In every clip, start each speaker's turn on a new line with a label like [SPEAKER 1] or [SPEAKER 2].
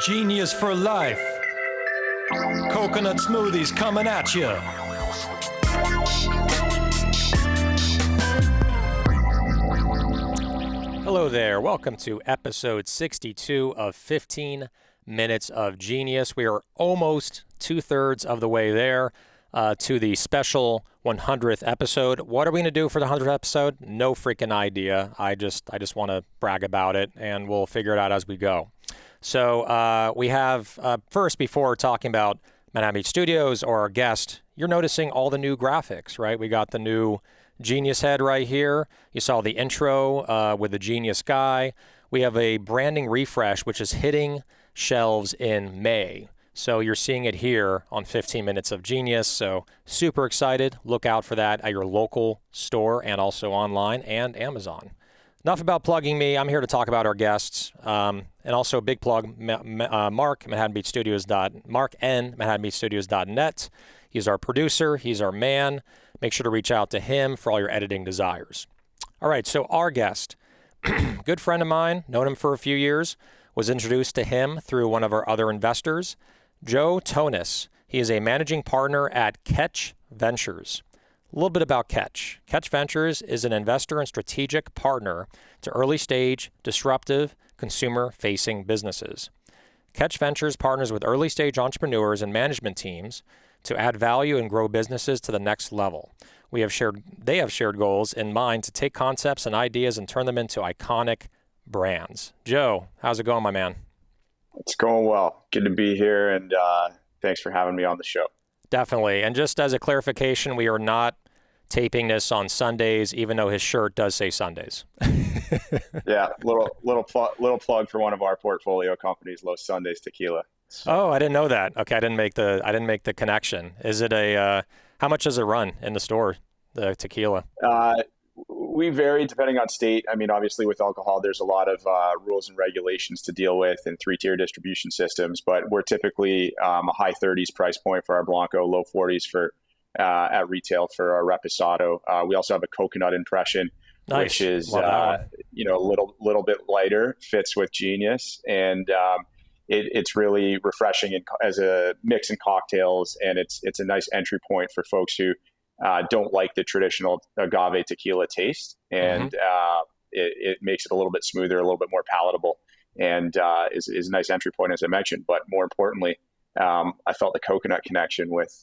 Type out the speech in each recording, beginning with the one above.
[SPEAKER 1] Genius for life. Coconut smoothies coming at you.
[SPEAKER 2] Hello there. Welcome to episode 62 of 15 Minutes of Genius. We are almost 2/3 of the way there to the special 100th episode. What are we going to do for the 100th episode? No freaking idea. I just want to brag about it, and we'll figure it out as we go. So we have, first, before talking about Manhattan Beach Studios or our guest, you're noticing all the new graphics, right? We got the new Genius head right here. You saw the intro with the Genius guy. We have a branding refresh, which is hitting shelves in May. So you're seeing it here on 15 Minutes of Genius. So super excited. Look out for that at your local store and also online and Amazon. Enough about plugging me. I'm here to talk about our guests. And also a big plug, Mark, Mark N, ManhattanBeachStudios.net. He's our producer. He's our man. Make sure to reach out to him for all your editing desires. All right, so our guest, good friend of mine, known him for a few years, was introduced to him through one of our other investors, Joe Tonnos. He is a managing partner at Ketch Ventures. A little bit about Ketch. Ketch Ventures is an investor and strategic partner to early-stage, disruptive, consumer-facing businesses. Ketch Ventures partners with early-stage entrepreneurs and management teams to add value and grow businesses to the next level. They have shared goals in mind to take concepts and ideas and turn them into iconic brands. Joe, how's it going, my man?
[SPEAKER 3] It's going well. Good to be here, and thanks for having me on the show.
[SPEAKER 2] Definitely. And just as a clarification, we are not taping this on Sundays, even though his shirt does say Sundays.
[SPEAKER 3] Yeah, little plug for one of our portfolio companies, Sundays Tequila.
[SPEAKER 2] Oh, I didn't know that. Okay, I didn't make the connection. Is it how much does it run in the store, the tequila?
[SPEAKER 3] We vary depending on state. I mean, obviously with alcohol, there's a lot of rules and regulations to deal with and 3-tier distribution systems, but we're typically a high 30s price point for our Blanco, low 40s for at retail for our Reposado. We also have a coconut impression,
[SPEAKER 2] nice.
[SPEAKER 3] Which is a little bit lighter, fits with Genius, and it's really refreshing as a mix in cocktails, and it's a nice entry point for folks who don't like the traditional agave tequila taste, and it makes it a little bit smoother, a little bit more palatable, and is a nice entry point, as I mentioned. But more importantly, I felt the coconut connection with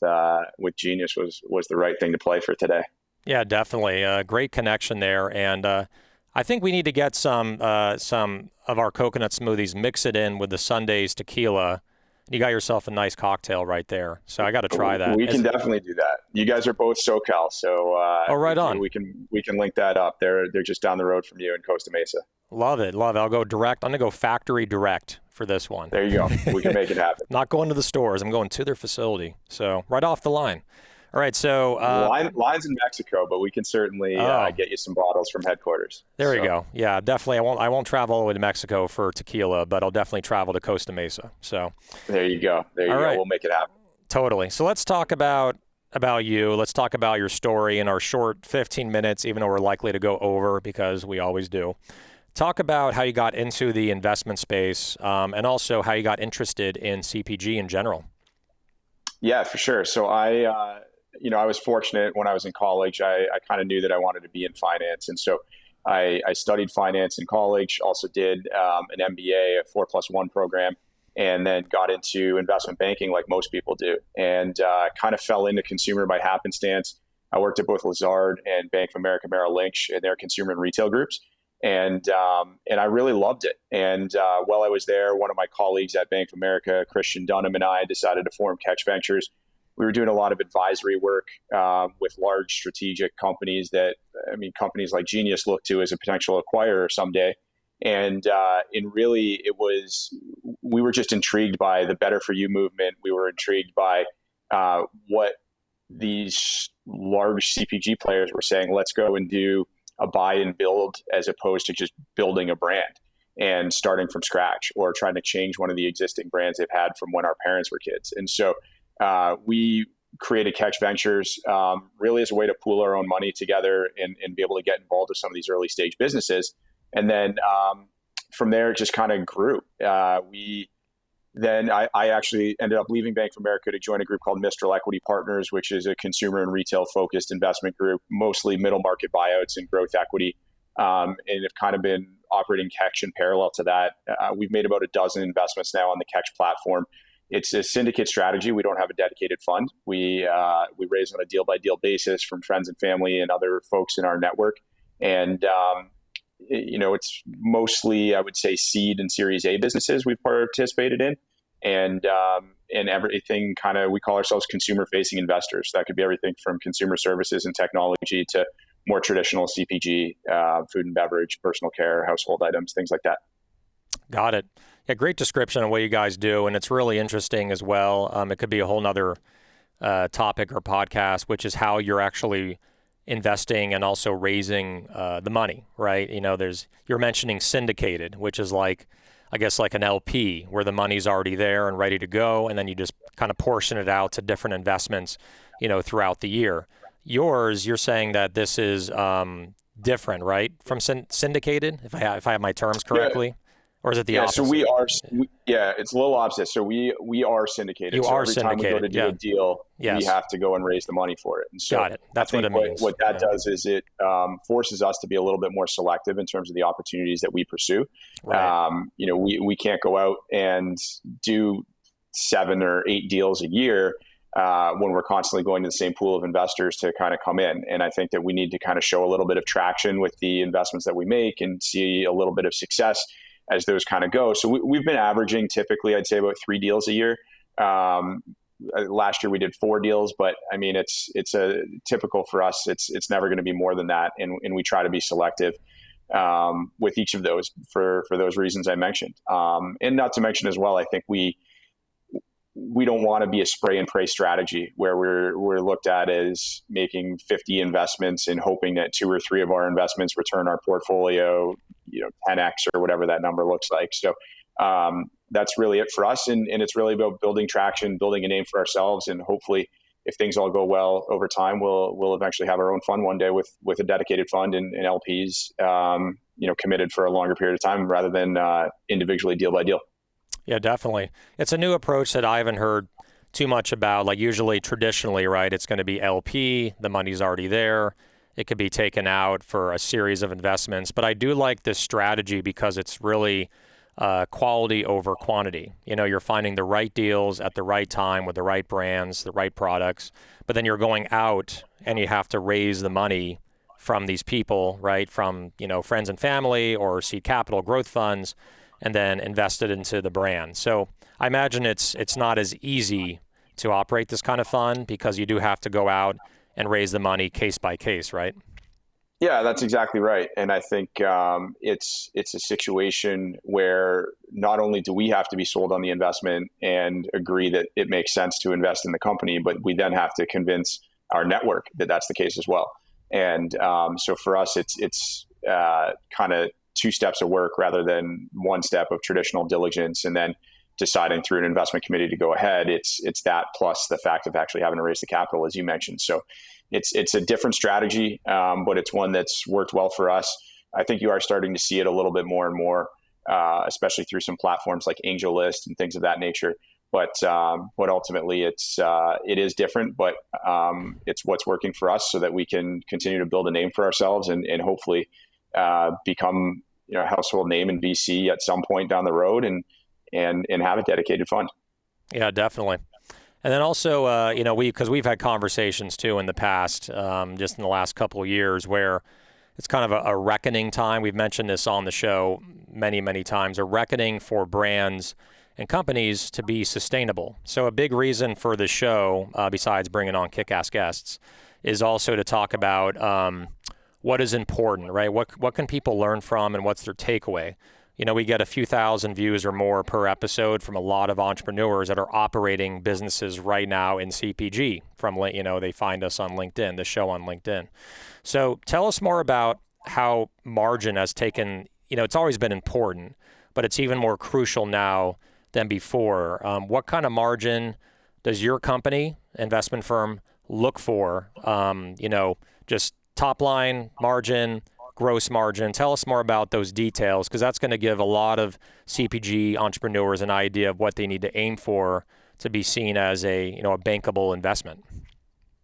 [SPEAKER 3] Genius was the right thing to play for today.
[SPEAKER 2] Yeah, definitely. Great connection there. And I think we need to get some of our coconut smoothies, mix it in with the Sundays Tequila. You got yourself a nice cocktail right there. So I got to try that.
[SPEAKER 3] We can definitely do that. You guys are both SoCal, so
[SPEAKER 2] right on.
[SPEAKER 3] We can link that up. They're just down the road from you in Costa Mesa.
[SPEAKER 2] Love it. I'll go direct. I'm going to go factory direct for this one.
[SPEAKER 3] There you go. We can make it happen.
[SPEAKER 2] Not going to the stores. I'm going to their facility. So right off the line. All right, so
[SPEAKER 3] line's in Mexico, but we can certainly get you some bottles from headquarters.
[SPEAKER 2] There you go. Yeah, definitely. I won't travel all the way to Mexico for tequila, but I'll definitely travel to Costa Mesa. So
[SPEAKER 3] there you go. Right. We'll make it happen.
[SPEAKER 2] Totally. So let's talk about you. Let's talk about your story in our short 15 minutes, even though we're likely to go over because we always do. Talk about how you got into the investment space, and also how you got interested in CPG in general.
[SPEAKER 3] Yeah, for sure. So I was fortunate when I was in college. I kind of knew that I wanted to be in finance. And so I studied finance in college, also did an MBA, a 4+1 program, and then got into investment banking like most people do, and kind of fell into consumer by happenstance. I worked at both Lazard and Bank of America Merrill Lynch in their consumer and retail groups. And I really loved it. And while I was there, one of my colleagues at Bank of America, Christian Dunham, and I decided to form Ketch Ventures. We were doing a lot of advisory work with large strategic companies companies like Genius look to as a potential acquirer someday. And really, we were just intrigued by the Better For You movement. We were intrigued by what these large CPG players were saying. Let's go and do a buy and build as opposed to just building a brand and starting from scratch or trying to change one of the existing brands they've had from when our parents were kids. And so we created Ketch Ventures really as a way to pool our own money together and be able to get involved with some of these early stage businesses. And then from there, it just kind of grew. We then I actually ended up leaving Bank of America to join a group called Mistral Equity Partners, which is a consumer and retail focused investment group, mostly middle market buyouts and growth equity. And have kind of been operating Ketch in parallel to that. We've made about a dozen investments now on the Ketch platform. It's a syndicate strategy. We don't have a dedicated fund. We raise on a deal by deal basis from friends and family and other folks in our network. And it's mostly, I would say, seed and Series A businesses we've participated in, and everything kind of, we call ourselves consumer-facing investors. That could be everything from consumer services and technology to more traditional CPG, food and beverage, personal care, household items, things like that.
[SPEAKER 2] Got it. Yeah, great description of what you guys do, and it's really interesting as well. It could be a whole nother topic or podcast, which is how you're actually investing and also raising the money, right? You're mentioning syndicated, which is like, I guess, like an LP where the money's already there and ready to go, and then you just kind of portion it out to different investments, throughout the year. You're saying that this is different, right, from syndicated, if I have my terms correctly? Yeah. Or is it the opposite?
[SPEAKER 3] So it's a little opposite. So we are syndicated.
[SPEAKER 2] Every
[SPEAKER 3] time we go to do a deal,
[SPEAKER 2] yes,
[SPEAKER 3] we have to go and raise the money for it. And so
[SPEAKER 2] got it. That's what it means.
[SPEAKER 3] What that does is it forces us to be a little bit more selective in terms of the opportunities that we pursue. Right. We can't go out and do 7 or 8 deals a year when we're constantly going to the same pool of investors to kind of come in. And I think that we need to kind of show a little bit of traction with the investments that we make and see a little bit of success as those kind of go. So we've been averaging typically, I'd say, about 3 deals a year. Last year we did 4 deals, but I mean, it's a typical for us. It's never going to be more than that. And we try to be selective with each of those for those reasons I mentioned. And not to mention as well, I think we don't want to be a spray and pray strategy where we're looked at as making 50 investments and hoping that 2 or 3 of our investments return our portfolio, 10x or whatever that number looks like. So that's really it for us. And it's really about building traction, building a name for ourselves. And hopefully if things all go well over time, we'll eventually have our own fund one day with a dedicated fund and LPs, committed for a longer period of time rather than individually deal by deal.
[SPEAKER 2] Yeah, definitely. It's a new approach that I haven't heard too much about. Like usually, traditionally, right, it's going to be LP, the money's already there. It could be taken out for a series of investments. But I do like this strategy because it's really quality over quantity. You're finding the right deals at the right time with the right brands, the right products. But then you're going out and you have to raise the money from these people, right, from, friends and family or seed capital growth funds, and then invested into the brand. So I imagine it's not as easy to operate this kind of fund because you do have to go out and raise the money case by case, right?
[SPEAKER 3] Yeah, that's exactly right. And I think it's a situation where not only do we have to be sold on the investment and agree that it makes sense to invest in the company, but we then have to convince our network that that's the case as well. And so for us, it's kind of 2 steps of work rather than 1 step of traditional diligence and then deciding through an investment committee to go ahead. It's that plus the fact of actually having to raise the capital, as you mentioned. So it's a different strategy, but it's one that's worked well for us. I think you are starting to see it a little bit more and more, especially through some platforms like AngelList and things of that nature. But ultimately, it is different, but it's what's working for us so that we can continue to build a name for ourselves and hopefully become a household name in VC at some point down the road and have a dedicated fund.
[SPEAKER 2] Yeah, definitely. And then also, because we've had conversations too in the past, just in the last couple of years, where it's kind of a reckoning time. We've mentioned this on the show many, many times, a reckoning for brands and companies to be sustainable. So a big reason for the show, besides bringing on kick-ass guests, is also to talk about what is important, right? What can people learn from and what's their takeaway? We get a few thousand views or more per episode from a lot of entrepreneurs that are operating businesses right now in CPG from, they find us on LinkedIn, the show on LinkedIn. So tell us more about how margin has taken, it's always been important, but it's even more crucial now than before. What kind of margin does your company, investment firm, look for? Just top line margin, gross margin. Tell us more about those details, because that's going to give a lot of CPG entrepreneurs an idea of what they need to aim for to be seen as a bankable investment.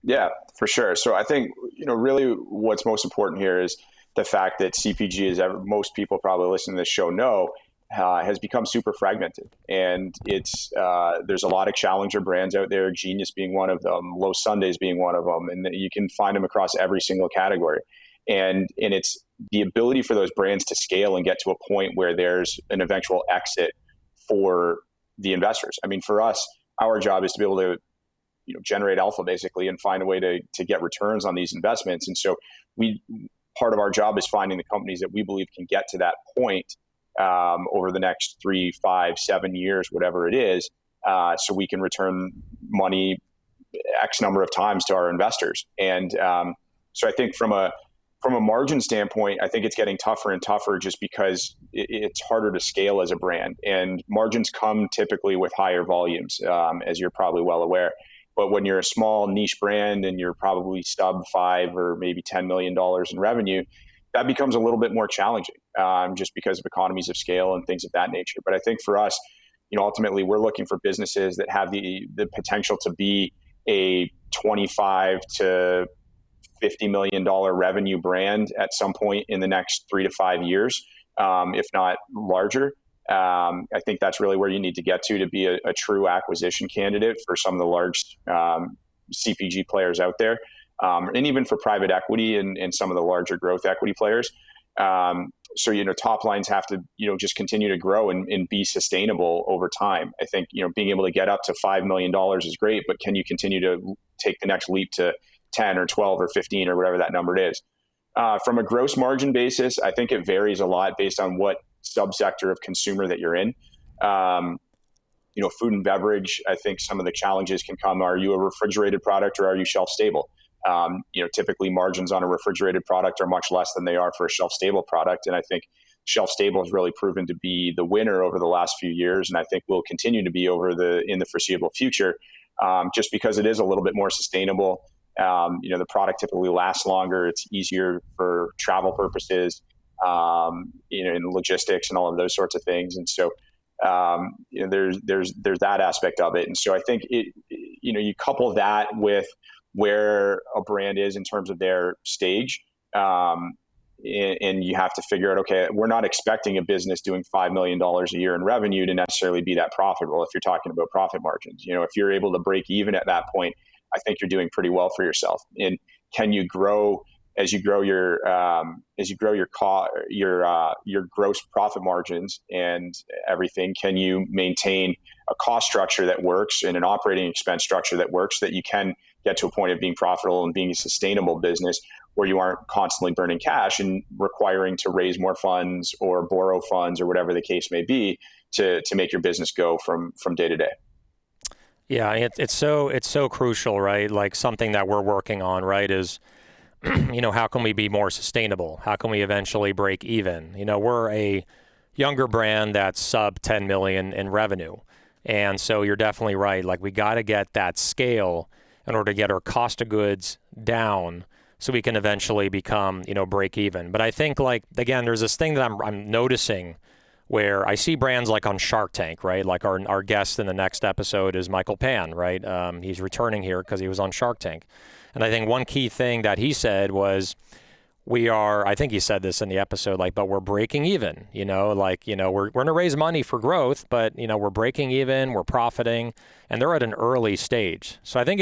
[SPEAKER 3] Yeah, for sure. So I think, really what's most important here is the fact that CPG, as most people probably listening to this show know, has become super fragmented. And there's a lot of challenger brands out there, Genius being one of them, Los Sundays being one of them, and you can find them across every single category. And it's the ability for those brands to scale and get to a point where there's an eventual exit for the investors. I mean, for us, our job is to be able to generate alpha basically and find a way to get returns on these investments. And so part of our job is finding the companies that we believe can get to that point over the next 3, 5, 7 years, whatever it is, so we can return money X number of times to our investors. And so I think from a margin standpoint, I think it's getting tougher and tougher just because it's harder to scale as a brand. And margins come typically with higher volumes, as you're probably well aware. But when you're a small niche brand and you're probably sub $5 or maybe $10 million in revenue, that becomes a little bit more challenging, just because of economies of scale and things of that nature. But I think for us, ultimately we're looking for businesses that have the potential to be a 25 to $50 million revenue brand at some point in the next 3 to 5 years, if not larger. I think that's really where you need to get to be a true acquisition candidate for some of the large CPG players out there, and even for private equity and some of the larger growth equity players. So, top lines have to, just continue to grow and be sustainable over time. I think, being able to get up to $5 million is great, but can you continue to take the next leap to 10 or 12 or 15 or whatever that number is? From a gross margin basis, I think it varies a lot based on what subsector of consumer that you're in. Food and beverage, I think some of the challenges can come. Are you a refrigerated product or are you shelf stable? Typically margins on a refrigerated product are much less than they are for a shelf stable product. And I think shelf stable has really proven to be the winner over the last few years. And I think will continue to be in the foreseeable future, just because it is a little bit more sustainable. The product typically lasts longer. It's easier for travel purposes, in logistics and all of those sorts of things. And so, there's that aspect of it. And so I think you couple that with where a brand is in terms of their stage, and you have to figure out, okay, we're not expecting a business doing $5 million a year in revenue to necessarily be that profitable. If you're talking about profit margins, if you're able to break even at that point, I think you're doing pretty well for yourself. And can you grow as you grow your gross profit margins and everything? Can you maintain a cost structure that works and an operating expense structure that works, so that you can get to a point of being profitable and being a sustainable business where you aren't constantly burning cash and requiring to raise more funds or borrow funds or whatever the case may be to make your business go from day to day?
[SPEAKER 2] Yeah, it's so crucial, right? Like something that we're working on, right, is how can we be more sustainable? How can we eventually break even? We're a younger brand that's sub 10 million in revenue. And so you're definitely right. Like we got to get that scale in order to get our cost of goods down so we can eventually become, break even. But I think again, there's this thing that I'm noticing where I see brands like on Shark Tank, right? Like our guest in the next episode is Michael Pan, right? He's returning here because he was on Shark Tank. And I think one key thing that he said was, I think he said this in the episode, but we're breaking even, we're going to raise money for growth, but, we're breaking even, we're profiting, and they're at an early stage. So I think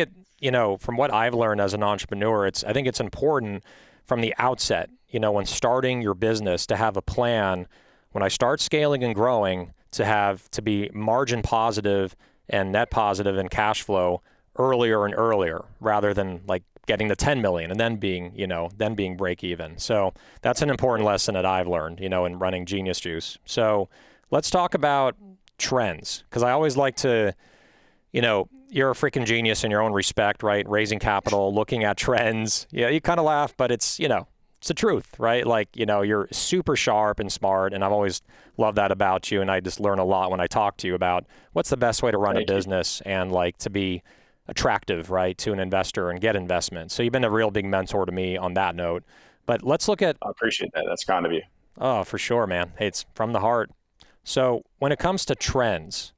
[SPEAKER 2] from what I've learned as an entrepreneur, I think it's important from the outset, when starting your business to have a plan, when I start scaling and growing, to be margin positive and net positive and cash flow earlier and earlier, rather than getting to 10 million and then being break even. So that's an important lesson that I've learned, in running Genius Juice. So let's talk about trends, because I always like to, you're a freaking genius in your own respect, right? Raising capital, looking at trends. Yeah, you kind of laugh, but it's the truth, right? You're super sharp and smart, and I've always loved that about you. And I just learn a lot when I talk to you about what's the best way to run a business and to be attractive, right, to an investor and get investment. So you've been a real big mentor to me on that note. But let's look at.
[SPEAKER 3] I appreciate that. That's kind of you.
[SPEAKER 2] Oh, for sure, man. Hey, it's from the heart. So when it comes to trends,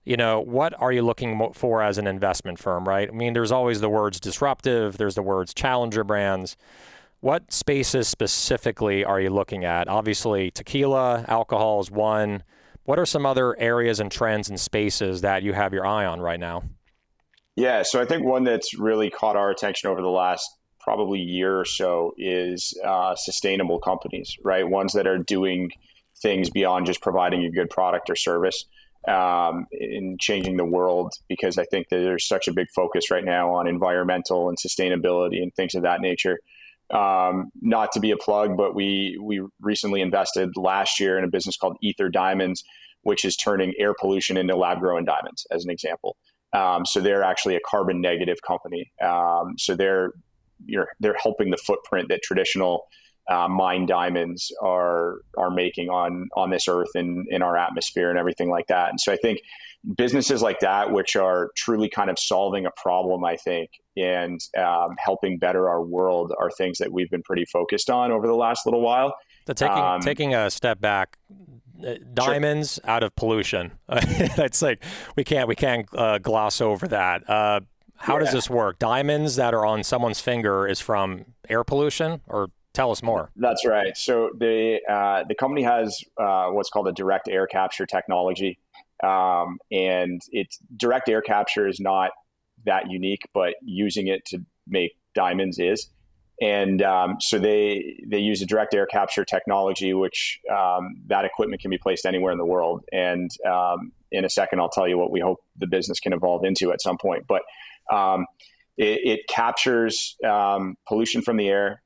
[SPEAKER 2] what are you looking for as an investment firm, right? I mean, there's always the words disruptive, there's the words challenger brands. What spaces specifically are you looking at? Obviously, tequila, alcohol is one. What are some other areas and trends and spaces that you have your eye on right now?
[SPEAKER 3] Yeah, so I think one that's really caught our attention over the last probably year or so is sustainable companies, right? Ones that are doing things beyond just providing a good product or service, in changing the world, because I think that there's such a big focus right now on environmental and sustainability and things of that nature. Not to be a plug, but we recently invested last year in a business called Ether Diamonds, which is turning air pollution into lab-grown diamonds, as an example. So they're actually a carbon negative company. So they're helping the footprint that traditional mined diamonds are making on this earth and in our atmosphere and everything like that. And so I think businesses like that, which are truly kind of solving a problem, I think, and helping better our world, are things that we've been pretty focused on over the last little while.
[SPEAKER 2] So taking a step back, diamonds sure. Out of pollution. It's like we can't gloss over that. How does this work? Diamonds that are on someone's finger is from air pollution, or tell us more.
[SPEAKER 3] That's right. So the company has what's called a direct air capture technology, and it's direct air capture is not that unique, but using it to make diamonds is. And so they use a direct air capture technology, which that equipment can be placed anywhere in the world. And in a second, I'll tell you what we hope the business can evolve into at some point. But it captures pollution from the air,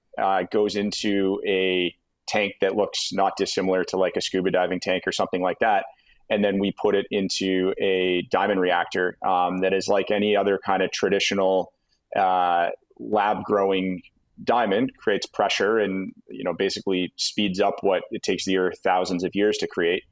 [SPEAKER 3] goes into a tank that looks not dissimilar to like a scuba diving tank or something like that. And then we put it into a diamond reactor that is like any other kind of traditional lab growing diamond, creates pressure and basically speeds up what it takes the earth thousands of years to create.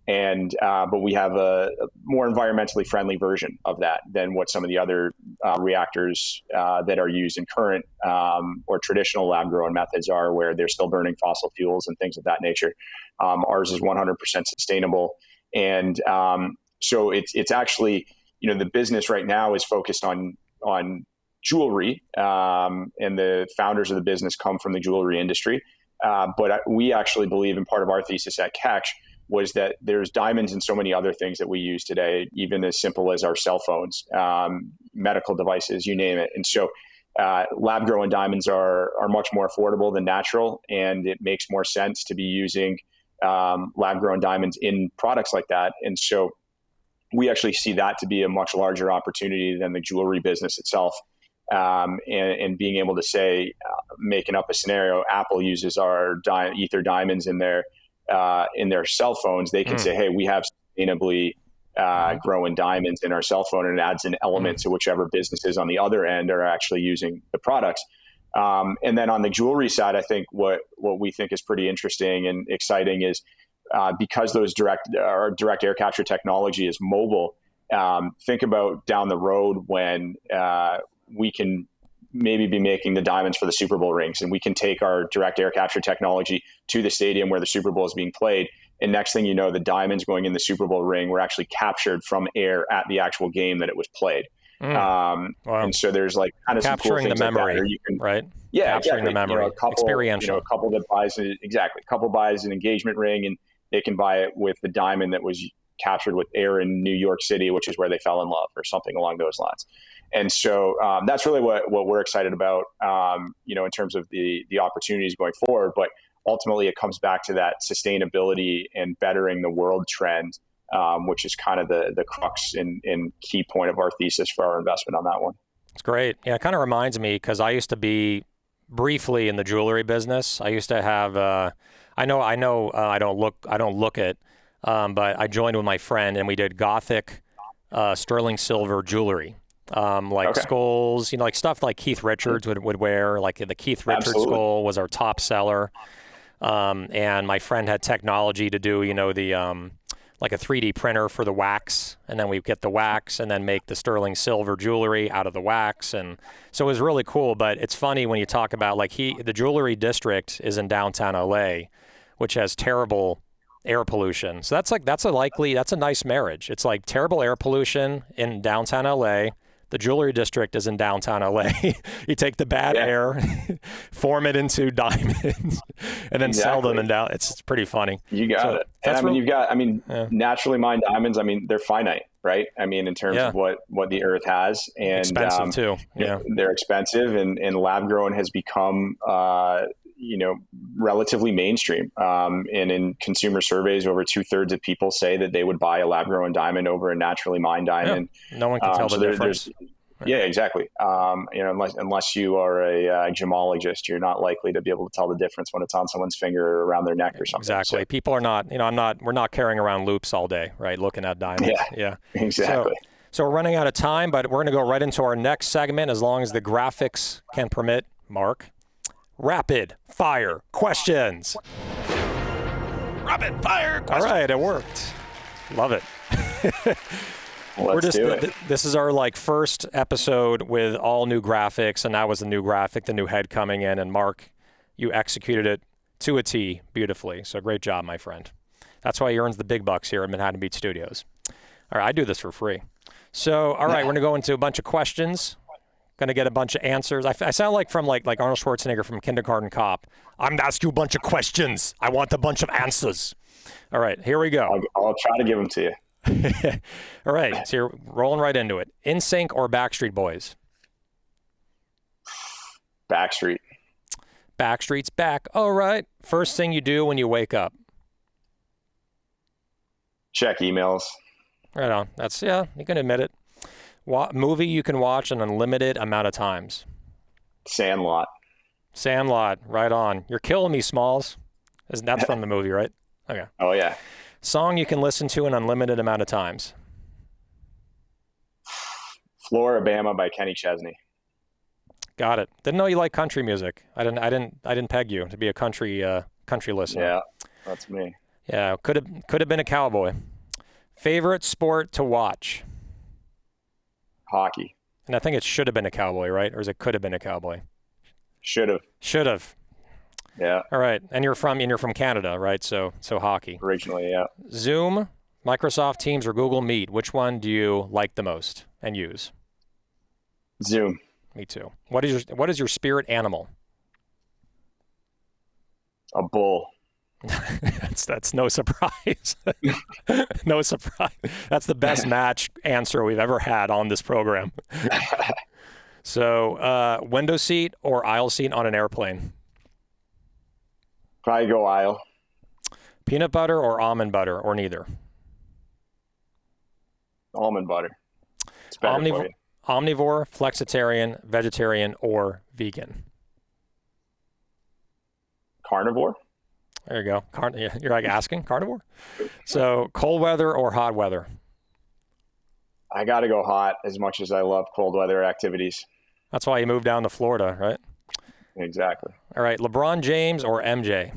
[SPEAKER 3] And but we have a more environmentally friendly version of that than what some of the other reactors that are used in current or traditional lab grown methods are, where they're still burning fossil fuels and things of that nature. Ours is 100% sustainable. And so it's actually, the business right now is focused on jewelry, and the founders of the business come from the jewelry industry. But we actually believe, and part of our thesis at Ketch was that there's diamonds in so many other things that we use today, even as simple as our cell phones, medical devices, you name it. And so lab-grown diamonds are much more affordable than natural, and it makes more sense to be using lab-grown diamonds in products like that. And so we actually see that to be a much larger opportunity than the jewelry business itself. And being able to say, making up a scenario, Apple uses our Ether Diamonds in their cell phones. They can say, hey, we have sustainably growing diamonds in our cell phone, and it adds an element to whichever businesses on the other end are actually using the products. And then on the jewelry side, I think what we think is pretty interesting and exciting is because those direct air capture technology is mobile. Think about down the road when we can maybe be making the diamonds for the Super Bowl rings, and we can take our direct air capture technology to the stadium where the Super Bowl is being played. And next thing you know, the diamonds going in the Super Bowl ring were actually captured from air at the actual game that it was played.
[SPEAKER 2] Wow.
[SPEAKER 3] And so there's like kind of
[SPEAKER 2] capturing
[SPEAKER 3] some cool things
[SPEAKER 2] the memory,
[SPEAKER 3] like that, you can,
[SPEAKER 2] right?
[SPEAKER 3] Yeah,
[SPEAKER 2] capturing
[SPEAKER 3] exactly.
[SPEAKER 2] the memory, experiential.
[SPEAKER 3] A couple that buys an engagement ring, and they can buy it with the diamond that was captured with air in New York City, which is where they fell in love, or something along those lines. And so that's really what we're excited about, in terms of the opportunities going forward. But ultimately, it comes back to that sustainability and bettering the world trend, which is kind of the crux and key point of our thesis for our investment on that one.
[SPEAKER 2] It's great. Yeah, it kind of reminds me, because I used to be briefly in the jewelry business. I used to have, I don't look it, but I joined with my friend and we did Gothic sterling silver jewelry. Skulls, like stuff like Keith Richards would wear, like the Keith Richards skull was our top seller. And my friend had technology to do, like a 3D printer for the wax, and then we get the wax and then make the sterling silver jewelry out of the wax. And so it was really cool. But it's funny when you talk about like the jewelry district is in downtown LA, which has terrible air pollution. So that's a nice marriage. It's like terrible air pollution in downtown LA. The jewelry district is in downtown LA. You take the bad air, form it into diamonds, and then sell them and down. It's pretty funny.
[SPEAKER 3] You got it. And naturally mined diamonds, they're finite, right? In terms of what the earth has, and
[SPEAKER 2] expensive too. Yeah.
[SPEAKER 3] They're expensive, and lab grown has become, relatively mainstream. And in consumer surveys, over 2/3 of people say that they would buy a lab grown diamond over a naturally mined diamond.
[SPEAKER 2] Yeah. No one can tell the difference.
[SPEAKER 3] Yeah, exactly. Unless you are a gemologist, you're not likely to be able to tell the difference when it's on someone's finger or around their neck or something.
[SPEAKER 2] Exactly. So, people are not, we're not carrying around loops all day, right? Looking at diamonds. Yeah.
[SPEAKER 3] Exactly.
[SPEAKER 2] So we're running out of time, but we're going to go right into our next segment as long as the graphics can permit, Mark. Rapid fire questions. Rapid fire questions. All right, it worked. Love it.
[SPEAKER 3] Let's do it.
[SPEAKER 2] This is our first episode with all new graphics, and that was the new graphic, the new head coming in, and Mark, you executed it to a T beautifully. So great job, my friend. That's why he earns the big bucks here at Manhattan Beach Studios. All right, I do this for free. So, all right, we're going to go into a bunch of questions. Going to get a bunch of answers. I sound like from like Arnold Schwarzenegger from Kindergarten Cop. I'm going to ask you a bunch of questions. I want a bunch of answers. All right, here we go.
[SPEAKER 3] I'll try to give them to you.
[SPEAKER 2] All right, so you're rolling right into it. NSYNC or Backstreet Boys?
[SPEAKER 3] Backstreet.
[SPEAKER 2] Backstreet's back. All right. First thing you do when you wake up?
[SPEAKER 3] Check emails.
[SPEAKER 2] Right on. You can admit it. Movie you can watch an unlimited amount of times?
[SPEAKER 3] Sandlot.
[SPEAKER 2] Sandlot. Right on. You're killing me, Smalls. That's from the movie, right? Okay.
[SPEAKER 3] Oh, yeah.
[SPEAKER 2] Song you can listen to an unlimited amount of times?
[SPEAKER 3] Floribama by Kenny Chesney.
[SPEAKER 2] Got it. Didn't know you like country music. I didn't peg you to be a country listener.
[SPEAKER 3] Yeah, that's me.
[SPEAKER 2] Yeah, could have been a cowboy. Favorite sport to watch?
[SPEAKER 3] Hockey.
[SPEAKER 2] And I think it should have been a cowboy, right? Or is it could have been a cowboy?
[SPEAKER 3] Should have.
[SPEAKER 2] Should have.
[SPEAKER 3] Yeah.
[SPEAKER 2] All right. And you're from Canada, right? So hockey.
[SPEAKER 3] Originally, yeah.
[SPEAKER 2] Zoom, Microsoft Teams, or Google Meet, which one do you like the most and use?
[SPEAKER 3] Zoom.
[SPEAKER 2] Me too. What is your spirit animal?
[SPEAKER 3] A bull.
[SPEAKER 2] That's no surprise. No surprise. That's the best match answer we've ever had on this program. So, window seat or aisle seat on an airplane?
[SPEAKER 3] Probably go aisle.
[SPEAKER 2] Peanut butter or almond butter, or neither?
[SPEAKER 3] Almond butter. It's better for you.
[SPEAKER 2] Omnivore, flexitarian, vegetarian, or vegan?
[SPEAKER 3] Carnivore.
[SPEAKER 2] There you go. You're like asking carnivore. So cold weather or hot weather?
[SPEAKER 3] I got to go hot as much as I love cold weather activities.
[SPEAKER 2] That's why you moved down to Florida, right?
[SPEAKER 3] Exactly.
[SPEAKER 2] All right. LeBron James or MJ?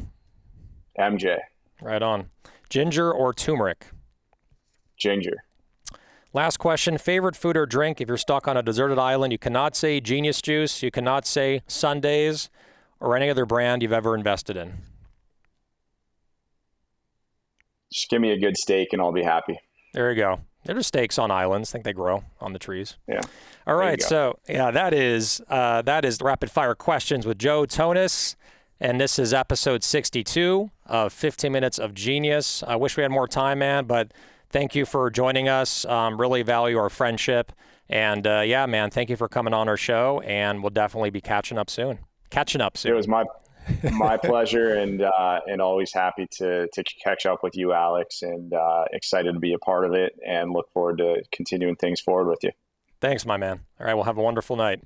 [SPEAKER 3] MJ.
[SPEAKER 2] Right on. Ginger or turmeric?
[SPEAKER 3] Ginger.
[SPEAKER 2] Last question. Favorite food or drink if you're stuck on a deserted island? You cannot say Genius Juice. You cannot say Sundays or any other brand you've ever invested in.
[SPEAKER 3] Just give me a good steak and I'll be happy.
[SPEAKER 2] There you go. There's steaks on islands. I think they grow on the trees.
[SPEAKER 3] Yeah.
[SPEAKER 2] All right. So, that is the rapid fire questions with Joe Tonnos. And this is episode 62 of 15 Minutes of Genius. I wish we had more time, man, but thank you for joining us. Really value our friendship. And man, thank you for coming on our show. And we'll definitely be catching up soon. It was
[SPEAKER 3] my pleasure, and always happy to catch up with you, Alex, and excited to be a part of it and look forward to continuing things forward with you.
[SPEAKER 2] Thanks, my man. All right, we'll have a wonderful night.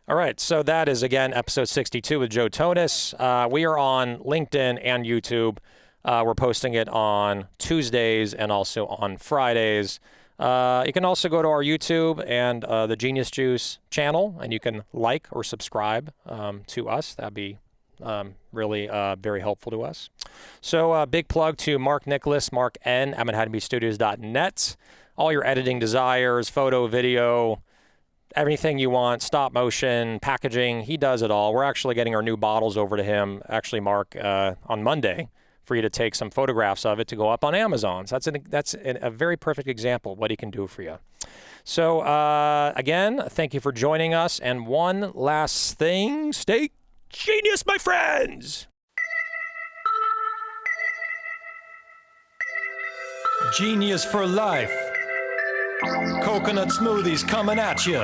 [SPEAKER 2] All right, so that is, again, episode 62 with Joe Tonnos. We are on LinkedIn and YouTube. We're posting it on Tuesdays and also on Fridays. You can also go to our YouTube and the Genius Juice channel, and you can like or subscribe to us. That'd be Really very helpful to us. So big plug to Mark Nicholas, Mark N, AmadHadamyStudios.net. All your editing desires, photo, video, everything you want, stop motion, packaging, he does it all. We're actually getting our new bottles over to him, actually, Mark, on Monday, for you to take some photographs of it to go up on Amazon. So that's a very perfect example of what he can do for you. So again, thank you for joining us. And one last thing, stay genius, my friends.
[SPEAKER 1] Genius for life. Coconut smoothies coming at you.